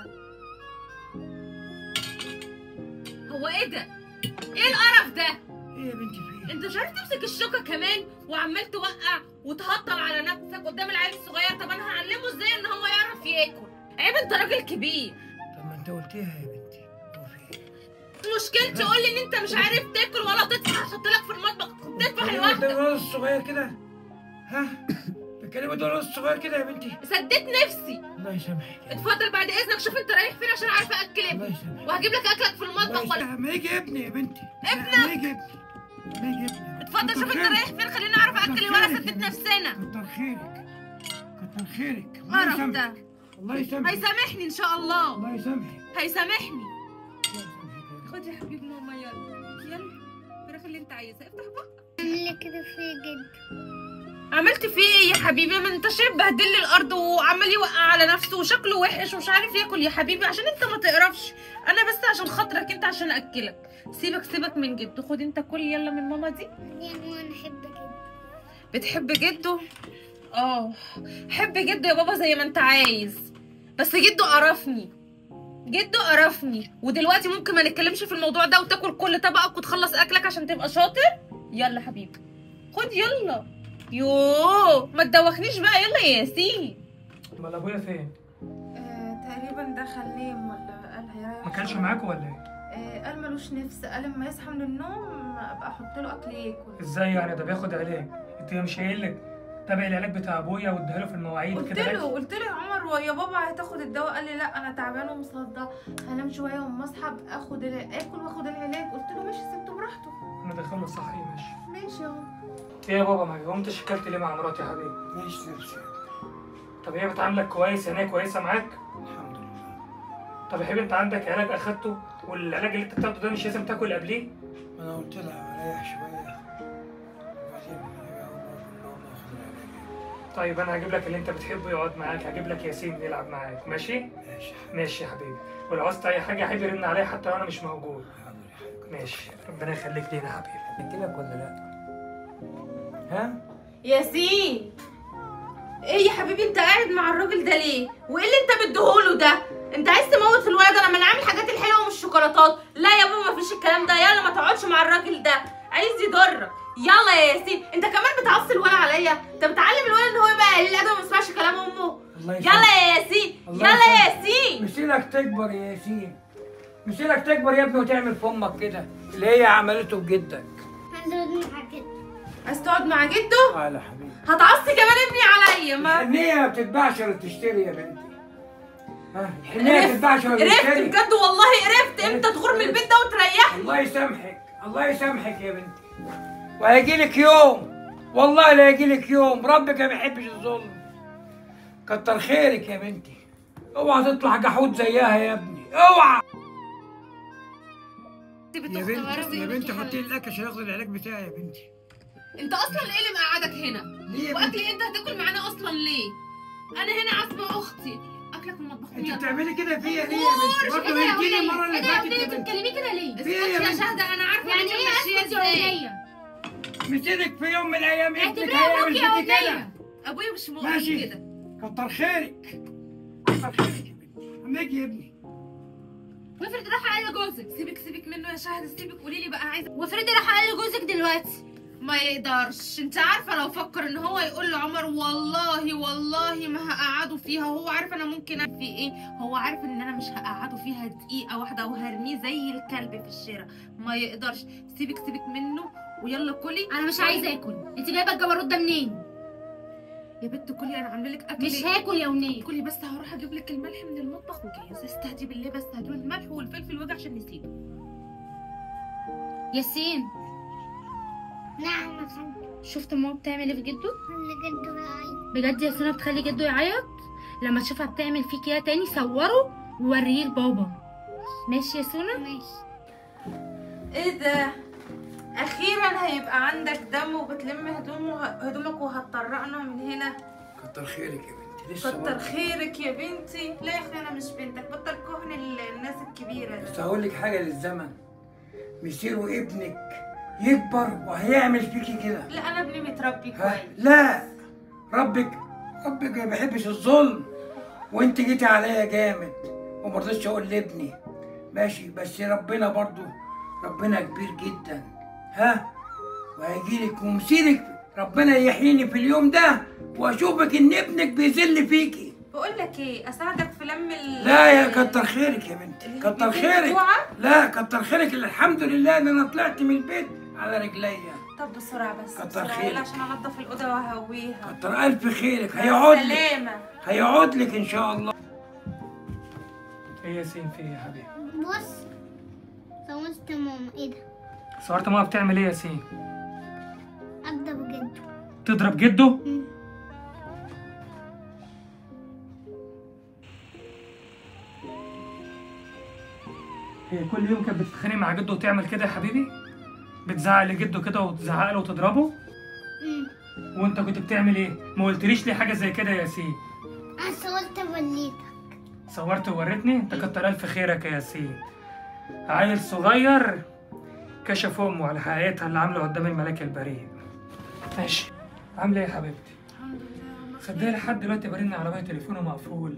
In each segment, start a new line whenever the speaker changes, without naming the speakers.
ده؟ هو ايه ده؟ ايه القرف ده؟
ايه يا بنتي في ايه؟
انت مش عارف تمسك الشوكه كمان وعمال توقع وتهطل على نفسك قدام العيل الصغير. طب انا هعلمه ازاي ان هو يعرف ياكل؟ عيب، انت راجل كبير.
طب ما انت قلتيها يا بنتي. هو في ايه؟
مشكلتي قول لي ان انت مش عارف تاكل ولا تطبخ، احط لك في المطبخ تذبح لوحدك.
ده الولد الصغير كده؟ ها؟ بتكلمي ده الولد الصغير كده يا بنتي؟
سديت نفسي.
الله يسامحك.
اتفضل بعد اذنك، شوف انت رايح فين عشان عارفه اكل
الله
ابني،
يسامحك.
وهجيب لك اكلك في المطبخ. ولا
ما يجي ابني يا بنتي.
ابنك؟
ما يجي ابني. ما يجي ابني.
اتفضل شوف انت رايح فين، خليني اعرف اكل ولا سديت نفسنا.
كتر خيرك. كتر خيرك.
قرف ده.
الله يسامحك.
هيسامحني ان شاء الله.
الله يسامحك.
هيسامحني.
الله يسامحك.
خد يا حبيب ماما، يلا الفراخ اللي انت عايزها، افتح بقى.
عامله كده فيا جدا.
عملت فيه ايه يا حبيبي؟ ما انت شايف بهدل لي الارض وعمال يوقع على نفسه وشكله وحش ومش عارف ياكل يا حبيبي، عشان انت ما تقرفش. انا بس عشان خاطرك انت، عشان اكلك. سيبك من جده، خد انت كل يلا من ماما دي.
يعني انا احب جدا.
بتحب جده؟ اه حب جده يا بابا زي ما انت عايز، بس جده قرفني. جده قرفني، ودلوقتي ممكن ما نتكلمش في الموضوع ده وتاكل كل طبقك وتخلص اكلك عشان تبقى شاطر. يلا حبيبي خد يلا. يوه ما تدوخنيش بقى، يلا يا ياسين.
امال ابويا فين؟
تقريبا دخل نام ولا قال هيريح.
ما كانش معاكوا ولا ايه؟
قال ملوش نفس، قال اما يصحى من النوم ابقى احط له اكل ياكل.
ازاي يعني؟ ده بياخد علاج. انت مش قايل لك تابع العلاج بتاع ابويا واديها له في المواعيد كده؟
قلت له يا عمر يا بابا هتاخد الدواء، قال لي لا انا تعبان ومصدع، هنام شويه واما اصحى اخد اكل واخد العلاج. قلت له ماشي، سبته براحته.
انا داخله صحي.
ماشي اهو.
ايه يا بابا ما قمتش اكلت ليه مع مراتي يا حبيبي؟
ماليش نفس.
طب هي بتعاملك كويس؟ يعني هي كويسه معاك؟
الحمد لله.
طب يا حبيبي انت عندك علاج اخدته، والعلاج اللي انت بتاخده ده مش لازم تاكل قبليه؟
انا قلت لها ريح شويه وبعدين اقوم اخد العلاج.
طيب انا هجيب لك اللي انت بتحبه يقعد معاك، هجيب لك ياسين يلعب معاك. ماشي؟ ماشي يا حبيبي. ولو عاوزت اي حاجه يا حبيبي رن عليا حتى لو انا مش موجود. ماشي، ربنا يخليك لينا يا حبيبي.
قلت لك ولا لا؟ ها؟
ياسين ايه يا حبيبي انت قاعد مع الراجل ده ليه؟ وايه اللي انت مديهوله ده؟ انت عايز تموت في الولد؟ انا من عامل الحاجات الحلوه ومش شوكولاتات. لا يا بابا مفيش الكلام ده، يلا ما تقعدش مع الراجل ده، عايز يضرك. يلا يا ياسين، انت كمان بتعصي الولد عليا، انت بتعلم الولد ان هو يبقى قليل الادب وما يسمعش كلام امه. يلا يا ياسين، يلا يا ياسين.
مسيرك تكبر يا ياسين، مسيرك تكبر يا ابني وتعمل في امك كده اللي هي عملته بجدك.
عايزة مع جدا.
عايز تقعد مع جده؟
اه يا حبيبي.
هتعصي كمان ابني عليا. ما
الحنية ما بتتباعش ولا بتشتري يا بنتي. ها الحنية ما بتتباعش ولا
قرفت
بتشتري.
بجد والله قرفت. امتى تغور من البيت ده وتريحني؟
الله يسامحك، الله يسامحك يا بنتي. وهيجيلك يوم، والله لا هيجيلك يوم ربك ما بيحبش الظلم. كتر خيرك يا بنتي. اوعى تطلع جحود زيها يا ابني، اوعى. يا بنتي حطي لي الاكل عشان اخد العلاج بتاعي يا بنتي.
انت اصلا ايه اللي مقعدك هنا؟
ليه؟
واكلي انت هتاكل معانا اصلا ليه؟ انا هنا عازمه اختي، اكلك في المطبخ.
انت بتعملي كده فيا ليه يا بنتي؟ برضه هيجيلي المره اللي فاتت يا بنتي.
بتتكلمي كده ليه؟
في ايه يا
يا
بنتي؟
شهده انا عارفه
يعني
انت
ايه
ماشيه
اسكت يا
ازاي.
ولية؟
مسيرك في يوم من الايام ابنك
اعتبريها ابوك يا
هيعمل فيكي كده.
ولية.
ابويا مش
ماشي.
مؤمن كده.
كتر خيرك، كتر خيرك يا بنتي. اما يجي يا ابني.
وافرض راح قال لجوزك؟ سيبك منه يا شهده، سيبك. قولي لي بقى عايزه.
وافرضي راح قال لجوزك دلوقتي؟
ما يقدرش. انت عارفه لو فكر ان هو يقول لعمر والله ما هقعده فيها، هو عارف انا ممكن اعمل فيه ايه. هو عارف ان انا مش هقعده فيها دقيقه واحده وهرميه زي الكلب في الشارع. ما يقدرش. سيبك منه ويلا كلي.
انا مش عايزه اكل. انت جايبه الجبروت ده منين؟
يا بنت كلي، انا عامله لك اكل.
مش هاكل يا ونيه.
كلي بس، هروح اجيب لك الملح من المطبخ وجاهز. استهدي بالله بس، هجيب الملح والفلفل وجه عشان نسيبه.
ياسين. نعم يا فندم. شفت ماما بتعمل ايه في جده؟ خلي جده يعيط. بجد يا سنة بتخلي جده يعيط؟ لما تشوفها بتعمل فيه كده تاني صوره ووريه لبابا. ماشي يا سونا؟ ماشي.
ايه ده؟ اخيرا هيبقى عندك دم وبتلم هدومك وهتطرقنا من هنا.
كتر خيرك يا بنتي. لسه
كتر خيرك يا بنتي. لا يا اخي انا مش بنتك، بطل كهن الناس الكبيره ده.
بس هقول لك حاجه للزمن، مسيره ابنك يكبر وهيعمل فيكي كده.
لا انا ابني متربي كويس.
لا، ربك ما بيحبش الظلم، وانت جيتي عليا جامد. وما رضيتش اقول لابني ماشي، بس ربنا برضو ربنا كبير جدا، ها، وهيجيلك ومسيرك ربنا يحييني في اليوم ده واشوفك ان ابنك بيذل فيكي.
بقول لك ايه، اساعدك في لم
لا يا كتر خيرك يا بنتي، كتر خيرك. لا كتر خيرك، الحمد لله ان انا طلعت من البيت على رجليا.
طب بسرعه بس،
كتر
بسرعة
خيرك.
عشان انضف الاوضه وهويها.
كتر الف خيرك، هيقعد لك،
سلامه.
هيقعد لك ان شاء الله.
ايه ياسين في ايه يا حبيبي؟
بص صورت ماما. ايه ده؟
صورت ماما بتعمل ايه يا ياسين؟
اضرب جده.
تضرب جده؟ هي كل يوم كانت بتتخانق مع جده وتعمل كده يا حبيبي؟ بتزعق لجده كده وتزعق له وتضربه؟ وانت كنت بتعمل ايه؟ ما قلتليش ليه حاجه زي كده يا ياسين؟
انا صورت وليتك.
صورت ووريتني؟ انت كتر الف خيرك يا ياسين. عيل صغير كشف امه على حقيقتها اللي عامله قدام الملاك البريء. ماشي. عامله ايه يا حبيبتي؟
الحمد لله.
صدقني لحد دلوقتي برن على بابا تليفونه مقفول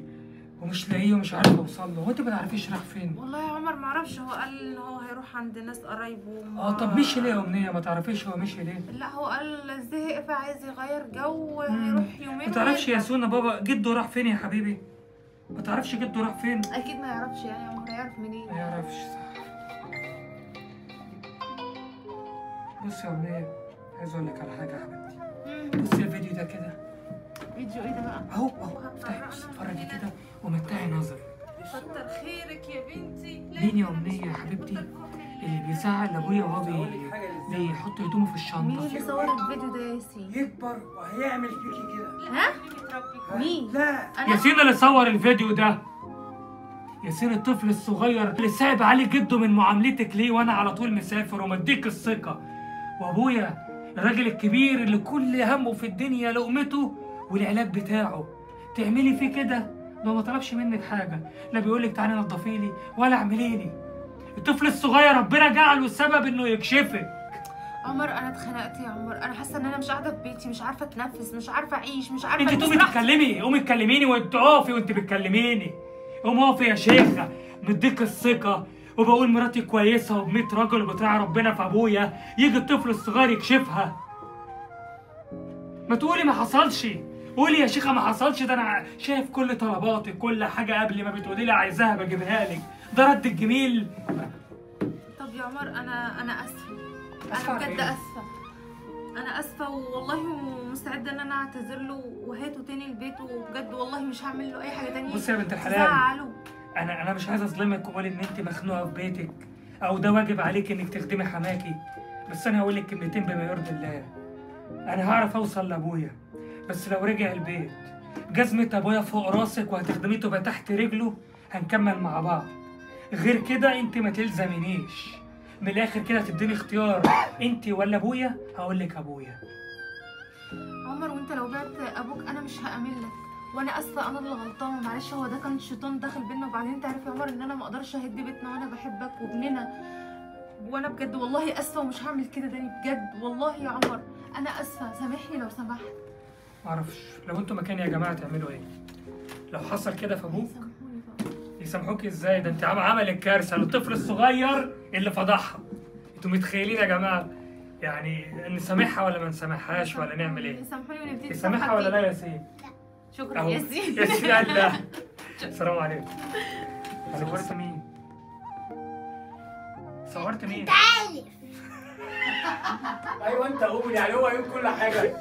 ومش لاقيه ومش عارف اوصل له، وانت ما تعرفيش راح فين؟
والله يا عمر ما اعرفش، هو قال ان هو هيروح عند ناس قرايبه.
طب مشي ليه يا امنيه؟ ما تعرفيش هو مشي ليه؟
لا هو قال زهق فعايز يغير جو وهيروح يومين.
ما تعرفش يا
ويرجع.
سونا بابا جده راح فين يا حبيبي؟ ما تعرفش جده راح فين؟
اكيد ما يعرفش، يعني هو هيعرف منين؟
ما يعرفش صح. بصي يا امنيه، عايز اقول لك على حاجه يا حبيبتي. بصي الفيديو ده كده.
فيديو ايه ده بقى؟
اهو افتحي بصي اتفرجي كده ومتعي نظري.
كتر خيرك يا بنتي.
مين يا امنيه يا حبيبتي؟ اللي بيزعق لابويا وهو بيحط هدومه في الشنطه.
مين اللي صور الفيديو ده يا ياسين؟
يكبر وهيعمل فيكي كده.
ها؟ مين؟
لا
ياسين اللي صور الفيديو ده. ياسين الطفل الصغير اللي صعب عليه جده من معاملتك ليه وانا على طول مسافر ومديك الثقه. وابويا الراجل الكبير اللي كل همه في الدنيا لقمته والعلاج بتاعه. تعملي فيه كده؟ لو ما طلبش منك حاجه، لا بيقولك تعالي نضفي لي ولا اعملي لي. الطفل الصغير ربنا جعله السبب انه يكشفك.
عمر انا اتخنقت يا عمر، انا حاسه ان انا مش قاعده في بيتي، مش عارفه اتنفس، مش عارفه اعيش، مش عارفه.
انت تقومي تتكلمي، قومي تكلميني وانت اقفي وانت بتكلميني. قومي اقفي يا شيخه، مديك الثقه وبقول مراتي كويسه وب100 راجل وبتراعي ربنا في ابويا، يجي الطفل الصغير يكشفها. ما تقولي ما حصلش، قولي يا شيخه ما حصلش، ده انا شايف كل طلباتك، كل حاجه قبل ما بتقولي لي عايزاها بجيبها لك، ده رد الجميل.
طب يا عمر انا اسفه،
أسفة
انا بجد
على إيه؟
اسفه، انا اسفه والله، ومستعده ان انا اعتذر له وهاته تاني البيت، وبجد والله مش هعمل له اي حاجه تانية.
بصي يا بنت الحلال،
تزعله.
انا مش عايز اظلمك واقول ان انت مخنوقه في بيتك او ده واجب عليك انك تخدمي حماكي، بس انا هقول لك كلمتين بما يرضي الله. انا هعرف اوصل لابويا، بس لو رجع البيت جزمه ابويا فوق راسك وهتخدميه تبقى تحت رجله هنكمل مع بعض. غير كده انت ما تلزمنيش. من الاخر كده تديني اختيار انت ولا ابويا، هقول لك ابويا.
عمر وانت لو بعت ابوك انا مش هامن لك، وانا اسفه، انا اللي غلطانه، معلش، هو ده كان الشيطان داخل بينا. وبعدين انت عارف يا عمر ان انا ما اقدرش اهد بيتنا وانا بحبك وابننا، وانا بجد والله اسفه ومش هعمل كده تاني بجد والله يا عمر، انا اسفه، سامحني لو سمحت.
معرفش لو انتوا مكاني يا جماعه تعملوا ايه؟ لو حصل كده في ابوك
سامحوني بقى.
يسامحوك ازاي؟ ده انت عمل الكارثه للطفل الصغير اللي فضحها. انتوا متخيلين يا جماعه يعني نسامحها ولا ما نسامحهاش ولا نعمل ايه؟
سامحوني ونبتدي
نسامحها ولا لا يا ياسين؟
شكرا
أهو.
يا ياسين.
ياسين قال لا. السلام عليكم. صورت مين؟ صورت مين؟
عارف.
ايوه انت قول، يعني هو يقول كل حاجه.